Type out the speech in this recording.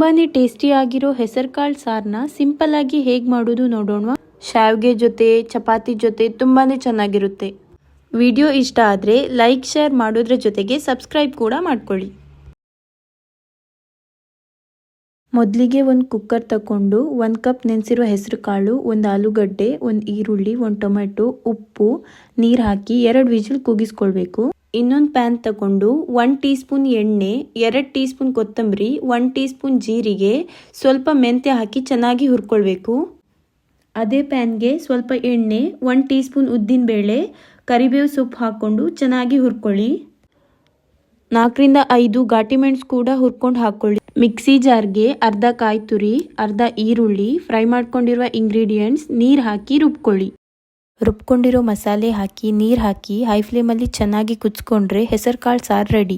ತುಂಬಾ ಟೇಸ್ಟಿಯಾಗಿರೋ ಹೆಸರುಕಾಳು ಸಾರನ್ನ ಸಿಂಪಲ್ ಆಗಿ ಹೇಗೆ ಮಾಡೋದು ನೋಡೋಣ. ಶಾವಿಗೆ ಜೊತೆ ಚಪಾತಿ ಜೊತೆ ತುಂಬಾ ಚೆನ್ನಾಗಿರುತ್ತೆ. ವಿಡಿಯೋ ಇಷ್ಟ ಆದರೆ ಲೈಕ್ ಶೇರ್ ಮಾಡೋದ್ರ ಜೊತೆಗೆ ಸಬ್ಸ್ಕ್ರೈಬ್ ಕೂಡ ಮಾಡ್ಕೊಳ್ಳಿ. ಮೊದಲಿಗೆ ಒಂದು ಕುಕ್ಕರ್ ತಗೊಂಡು 1 ಕಪ್ ನೆನೆಸಿರೋ ಹೆಸರು ಕಾಳು, 1 ಆಲೂಗಡ್ಡೆ, 1 ಈರುಳ್ಳಿ, 1 ಟೊಮೆಟೊ, ಉಪ್ಪು, ನೀರು ಹಾಕಿ 2 ವಿಜಿಲ್ ಕೂಗಿಸ್ಕೊಳ್ಬೇಕು. ಇನ್ನೊಂದು ಪ್ಯಾನ್ ತಗೊಂಡು 1 ಟೀ ಸ್ಪೂನ್ ಎಣ್ಣೆ, 2 ಟೀ ಸ್ಪೂನ್ ಕೊತ್ತಂಬರಿ, 1 ಟೀ ಸ್ಪೂನ್ ಜೀರಿಗೆ, ಸ್ವಲ್ಪ ಮೆಂತ್ಯ ಹಾಕಿ ಚೆನ್ನಾಗಿ ಹುರ್ಕೊಳ್ಬೇಕು. ಅದೇ ಪ್ಯಾನ್ಗೆ ಸ್ವಲ್ಪ ಎಣ್ಣೆ, 1 ಟೀ ಸ್ಪೂನ್ ಉದ್ದಿನಬೇಳೆ, ಕರಿಬೇವು ಸೊಪ್ಪು ಹಾಕ್ಕೊಂಡು ಚೆನ್ನಾಗಿ ಹುರ್ಕೊಳ್ಳಿ. 4 ರಿಂದ 5 ಘಾಟಿ ಮೆಣಸು ಕೂಡ ಹುರ್ಕೊಂಡು ಹಾಕ್ಕೊಳ್ಳಿ. ಮಿಕ್ಸಿ ಜಾರ್ಗೆ ಅರ್ಧ ಕಾಯಿ ತುರಿ, ಅರ್ಧ ಈರುಳ್ಳಿ, ಫ್ರೈ ಮಾಡ್ಕೊಂಡಿರುವ ಇಂಗ್ರೀಡಿಯೆಂಟ್ಸ್, ನೀರು ಹಾಕಿ ರುಬ್ಕೊಳ್ಳಿ. ರುಬ್ಕೊಂಡಿರೋ ಮಸಾಲೆ ಹಾಕಿ ನೀರು ಹಾಕಿ ಹೈ ಫ್ಲೇಮಲ್ಲಿ ಚೆನ್ನಾಗಿ ಕುದಿಸ್ಕೊಂಡ್ರೆ ಹೆಸರು ಕಾಳು ಸಾರು ರೆಡಿ.